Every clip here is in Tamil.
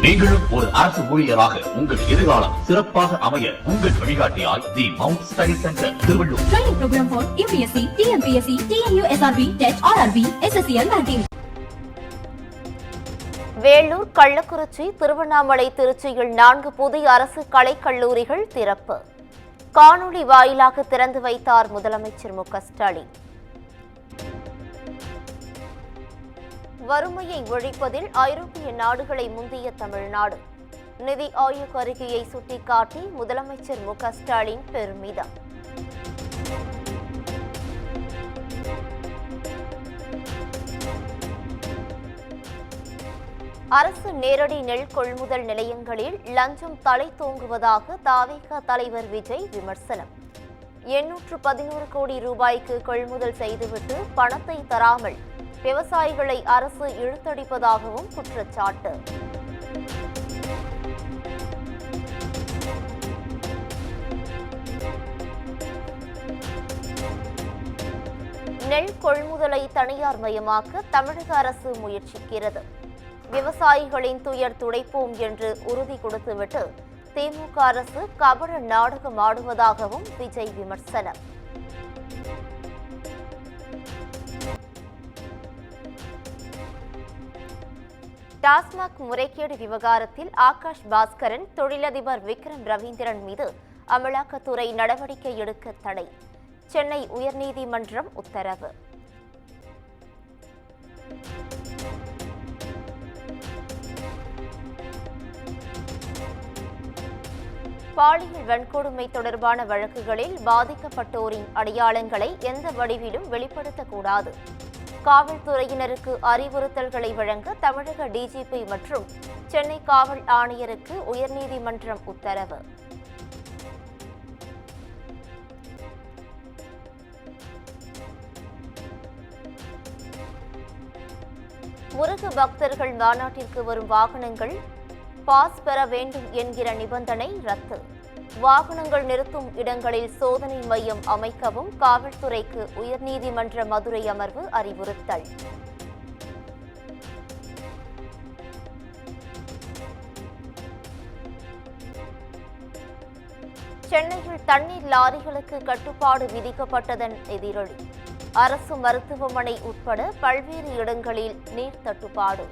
நீங்களும் ஒரு அரசு ஊழியராக உங்கள் எதிர்காலம் சிறப்பாக அமைய உங்கள் வழிகாட்டியாய் the Mount Study Centre Tiruvallur. Training program for UPSC, TNPSC, TNU SRB, TET, RRB, SSCL banking. Vellore, Kallakurichi, Tiruvannamalai, திருச்சியில் 4 புதிய அரசு கலைக்கல்லூரிகள் திறப்பு. காணொலி வாயிலாக திறந்து வைத்தார் முதலமைச்சர் மு.க.ஸ்டாலின். வறுமையை ஒழிப்பதில் ஐரோப்பிய நாடுகளை முந்திய தமிழ்நாடு. நிதி ஆயோக் அறிக்கையை சுட்டிக்காட்டி முதலமைச்சர் மு.க.ஸ்டாலின் பெருமிதம். அரசு நேரடி நெல் கொள்முதல் நிலையங்களில் லஞ்சம் தலை தோங்குவதாக தவிக தலைவர் விஜய் விமர்சனம். 811 கோடி ரூபாய்க்கு கொள்முதல் செய்துவிட்டு பணத்தை தராமல் விவசாயிகளை அரசு இழுத்தடிப்பதாகவும் குற்றச்சாட்டு. நெல் கொள்முதலை தனியார் மயமாக்க தமிழக அரசு முயற்சிக்கிறது. விவசாயிகளின் துயர் துடைப்போம் என்று உறுதி கொடுத்துவிட்டு திமுக அரசு கபட நாடகம் ஆடுவதாகவும் விஜய் விமர்சனம். டாஸ்மாக் முறைகேடு விவகாரத்தில் ஆகாஷ் பாஸ்கரன், தொழிலதிபர் விக்ரம் ரவீந்திரன் மீது அமலாக்கத்துறை நடவடிக்கை எடுக்க தடை. சென்னை உயர்நீதிமன்றம் உத்தரவு. பாலியல் வன்கொடுமை தொடர்பான வழக்குகளில் பாதிக்கப்பட்டோரின் அடையாளங்களை எந்த வடிவிலும் வெளிப்படுத்தக்கூடாது. காவல்துறையினருக்கு அறிவுறுத்தல்களை வழங்க தமிழக டிஜிபி மற்றும் சென்னை காவல் ஆணையருக்கு உயர்நீதிமன்றம் உத்தரவு. முருக பக்தர்கள் மாநாட்டிற்கு வரும் வாகனங்கள் பாஸ் பெற வேண்டும் என்கிற நிபந்தனை ரத்து. வாகனங்கள் நிறுத்தும் இடங்களில் சோதனை மையம் அமைக்கவும் காவல்துறைக்கு உயர்நீதிமன்ற மதுரை அமர்வு அறிவுறுத்தல். சென்னையில் தண்ணீர் லாரிகளுக்கு கட்டுப்பாடு விதிக்கப்பட்டதன் எதிரொலி. அரசு மருத்துவமனை உட்பட பல்வேறு இடங்களில் நீர் தட்டுப்பாடு.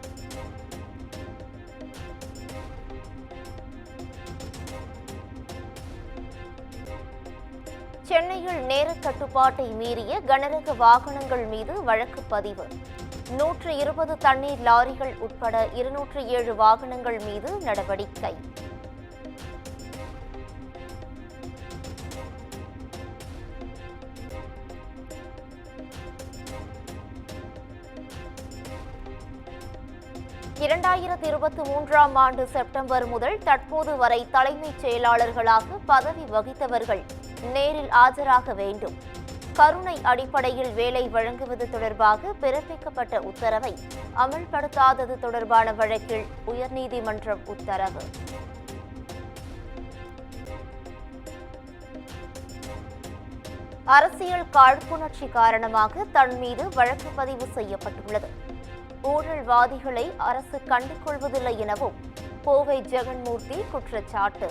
சென்னையில் நேர கட்டுப்பாட்டை மீறிய கனரக வாகனங்கள் மீது வழக்கு பதிவு. 120 தண்ணீர் லாரிகள் உட்பட 207 வாகனங்கள் மீது நடவடிக்கை. ஆண்டு செப்டம்பர் முதல் தற்போது வரை தலைமைச் செயலாளர்களாக பதவி வகித்தவர்கள் நேரில் ஆஜராக வேண்டும். கருணை அடிப்படையில் வேலை வழங்குவது தொடர்பாக பிறப்பிக்கப்பட்ட உத்தரவை அமல்படுத்தாதது தொடர்பான வழக்கில் உயர்நீதிமன்றம் உத்தரவு. அரசியல் காழ்ப்புணர்ச்சி காரணமாக தன் மீது வழக்கு பதிவு செய்யப்பட்டுள்ளது. ஊழல்வாதிகளை அரசு கண்டுகொள்வதில்லை எனவும் கோவை ஜெகன்மூர்த்தி குற்றச்சாட்டு.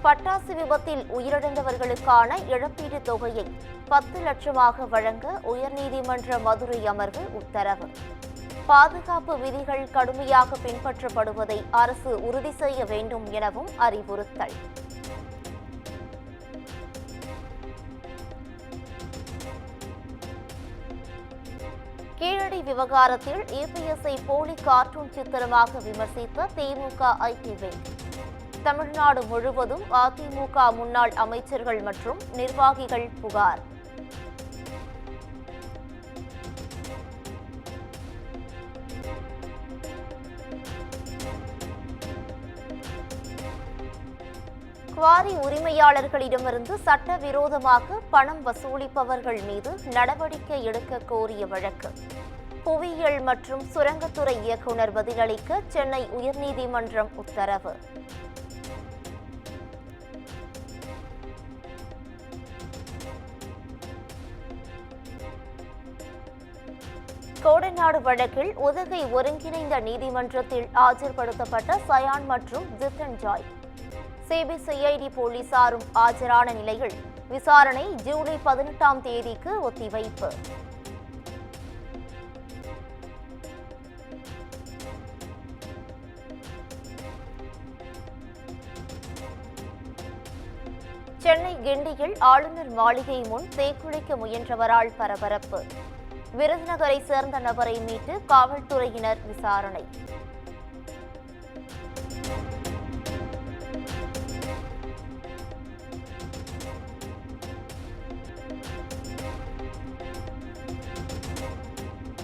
பட்டாசு விபத்தில் உயிரிழந்தவர்களுக்கான இழப்பீடு தொகையை 10 லட்சமாக வழங்க உயர்நீதிமன்ற மதுரை அமர்வு உத்தரவு. பாதுகாப்பு விதிகள் கடுமையாக பின்பற்றப்படுவதை அரசு உறுதி செய்ய வேண்டும் எனவும் அறிவுறுத்தல். கீழடி விவகாரத்தில் இபிஎஸ்ஐ போலி கார்ட்டூன் சித்திரமாக விமர்சித்த திமுக ஐடி விங். தமிழ்நாடு முழுவதும் அதிமுக முன்னாள் அமைச்சர்கள் மற்றும் நிர்வாகிகள் புகார். குவாரி உரிமையாளர்களிடமிருந்து சட்டவிரோதமாக பணம் வசூலிப்பவர்கள் மீது நடவடிக்கை எடுக்க கோரிய வழக்கு. புவியியல் மற்றும் சுரங்கத்துறை இயக்குநர் பதிலளிக்க சென்னை உயர்நீதிமன்றம் உத்தரவு. கோடைநாடு வழக்கில் உதகை ஒருங்கிணைந்த நீதிமன்றத்தில் ஆஜர்படுத்தப்பட்ட சயான் மற்றும் ஜித்தன் ஜாய். சிபிசிஐடி போலீசாரும் ஆஜரான நிலையில் விசாரணை ஜூலை 18ஆம் தேதிக்கு ஒத்திவைப்பு. சென்னை கிண்டியில் ஆளுநர் மாளிகை முன் தீக்குளிக்க முயன்றவரால் பரபரப்பு. விருதுநகரை சேர்ந்த நபரை மீட்டு காவல்துறையினர் விசாரணை.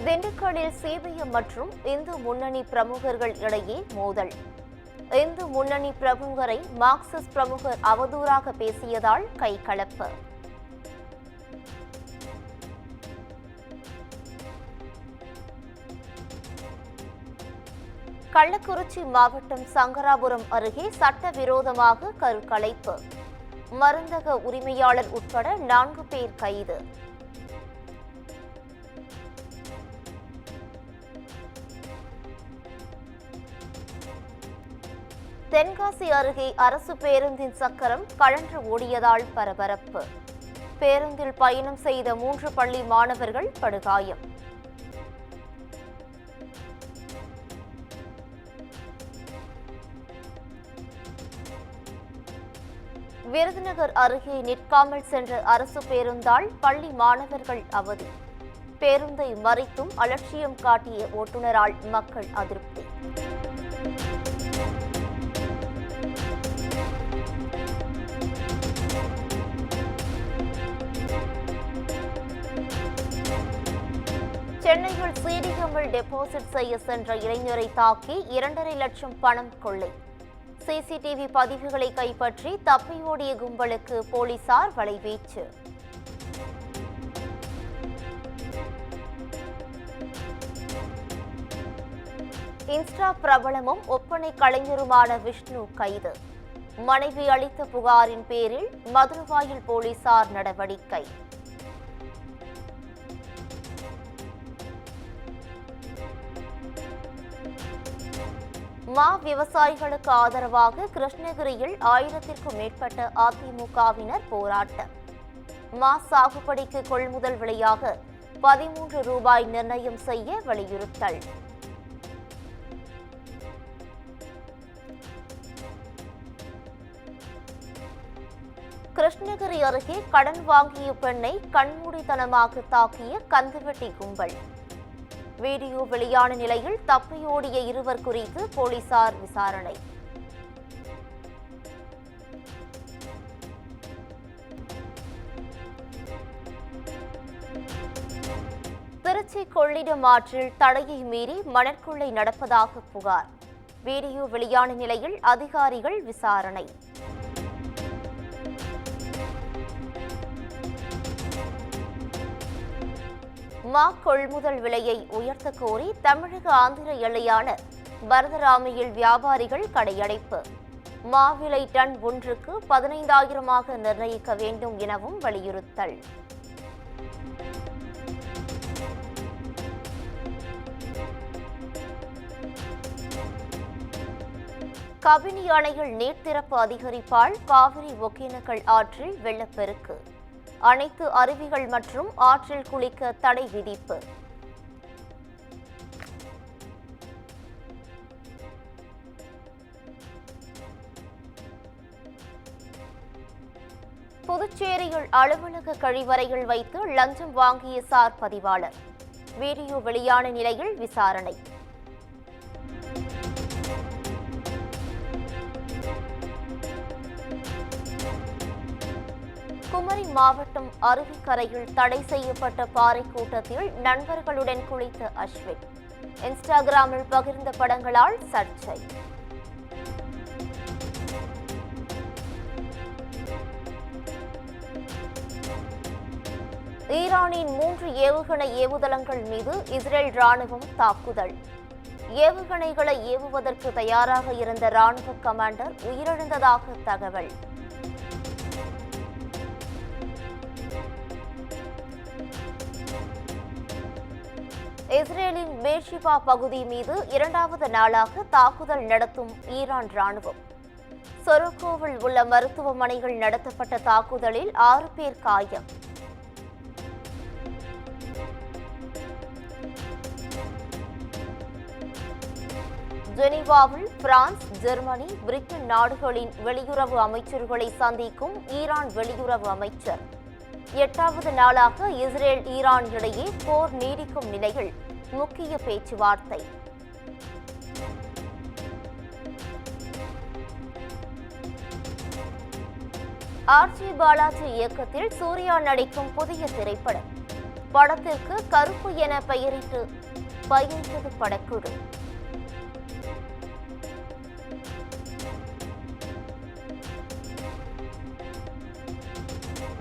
திண்டுக்கல்லில் சிபிஎம் மற்றும் இந்து முன்னணி பிரமுகர்கள் இடையே மோதல். இந்து முன்னணி பிரமுகரை மார்க்சிஸ்ட் பிரமுகர் அவதூறாக பேசியதால் கைகலப்பு. கள்ளக்குறிச்சி மாவட்டம் சங்கராபுரம் அருகே சட்டவிரோதமாக கருக்கலைப்பு. மருந்தக உரிமையாளர் உட்பட 4 பேர் கைது. தென்காசி அருகே அரசு பேருந்தின் சக்கரம் கழன்று ஓடியதால் பரபரப்பு. பேருந்தில் பயணம் செய்த 3 பள்ளி மாணவர்கள் படுகாயம். விருதுநகர் அருகே நிற்காமல் சென்ற அரசு பேருந்தால் பள்ளி மாணவர்கள் அவதி. பேருந்தை மறித்தும் அலட்சியம் காட்டிய ஓட்டுநரால் மக்கள் அதிருப்தி. சென்னையில் சிடிஎம்மில் டெபாசிட் செய்ய சென்ற இளைஞரை தாக்கி 2.5 லட்சம் பணம் கொள்ளை. சிசிடிவி பதிவுகளை கைப்பற்றி தப்பியோடிய கும்பலுக்கு போலீசார் வலைவீச்சு. இன்ஸ்டா பிரபலமும் ஒப்பனை கலைஞருமான விஷ்ணு கைது. மனைவி அளித்த புகாரின் பேரில் மதுரவாயில் போலீசார் நடவடிக்கை. மா விவசாயிகளுக்கு ஆதரவாக கிருஷ்ணகிரியில் 1000க்கும் மேற்பட்ட அதிமுகவினர் போராட்டம். மா சாகுபடிக்கு கொள்முதல் விலையாக 13 ரூபாய் நிர்ணயம் செய்ய வலியுறுத்தல். கிருஷ்ணகிரி அருகே கடன் வாங்கிய பெண்ணை கண்மூடித்தனமாக தாக்கிய கந்துவட்டி கும்பல். வீடியோ வெளியான நிலையில் தப்பியோடிய இருவர் குறித்து போலீசார் விசாரணை. திருச்சி கொள்ளிடம் ஆற்றில் தடையை மீறி மணற்கொள்ளை நடப்பதாக புகார். வீடியோ வெளியான நிலையில் அதிகாரிகள் விசாரணை. மா கொள்முதல் விலையை உயர்த்த கோரி தமிழக ஆந்திர எல்லையான பரதராமியில் வியாபாரிகள் கடையடைப்பு. மா விலை டன் ஒன்றுக்கு 15,000 நிர்ணயிக்க வேண்டும் எனவும் வலியுறுத்தல். கபினி அணையில் நீர் திறப்பு அதிகரிப்பால் காவிரி ஒகேனக்கல் ஆற்றில் வெள்ளப்பெருக்கு. அனைத்து அருவிகள் மற்றும் ஆற்றில் குளிக்க தடை விதிப்பு. புதுச்சேரியில் அலுவலக கழிவறையில் வைத்து லஞ்சம் வாங்கிய சார் பதிவாளர். வீடியோ வெளியான நிலையில் விசாரணை. குமரி மாவட்டம் அருவிக்கரையில் தடை செய்யப்பட்ட பாறை கூட்டத்தில் நண்பர்களுடன் குளித்த அஸ்வின். இன்ஸ்டாகிராமில் பகிர்ந்த படங்களால் சர்ச்சை. ஈரானின் 3 ஏவுகணை ஏவுதளங்கள் மீது இஸ்ரேல் ராணுவம் தாக்குதல். ஏவுகணைகளை ஏவுவதற்கு தயாராக இருந்த ராணுவ கமாண்டர் உயிரிழந்ததாக தகவல். இஸ்ரேலின் பேர்ஷிபா பகுதி மீது இரண்டாவது நாளாக தாக்குதல் நடத்தும் ஈரான் ராணுவம். சொரோக்கோவில் உள்ள மருத்துவமனைகள் நடத்தப்பட்ட தாக்குதலில் 6 பேர் காயம். ஜெனீவாவில் பிரான்ஸ், ஜெர்மனி, பிரிட்டன் நாடுகளின் வெளியுறவு அமைச்சர்களை சந்திக்கும் ஈரான் வெளியுறவு அமைச்சர். 8வது நாளாக இஸ்ரேல் ஈரான் இடையே போர் நீடிக்கும் நிலையில் முக்கிய பேச்சுவார்த்தை. ஆர்ஜி பாலாஜி இயக்கத்தில் சூர்யா நடிக்கும் புதிய திரைப்படம். படத்திற்கு கருப்பு என பெயரிட்டது படக்குழு.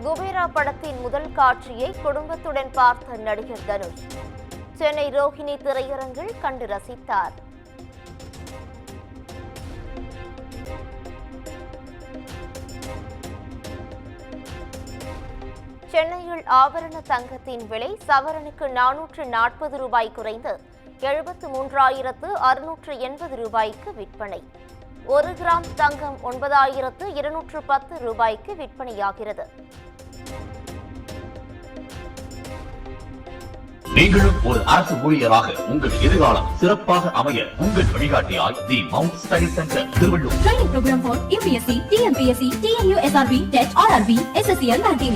குபேரா படத்தின் முதல் காட்சியை குடும்பத்துடன் பார்த்த நடிகர் தனுஷ் சென்னை ரோஹிணி திரையரங்கில் கண்டு ரசித்தார். சென்னையில் ஆபரண தங்கத்தின் விலை சவரனுக்கு 440 ரூபாய் குறைந்து 73,680 ரூபாய்க்கு விற்பனை. 1 கிராம் தங்கம் 9,210 ரூபாய்க்கு விற்பனையாகிறது. நீங்களும் ஒரு அரசு ஊழியராக உங்கள் எதிர்காலம் சிறப்பாக அமைய உங்கள் வழிகாட்டியாய் the Mount Study Centre Tiruvallur. Training program for UPSC, TNPSC, TNU SRB, TET, RRB, SSCL banking.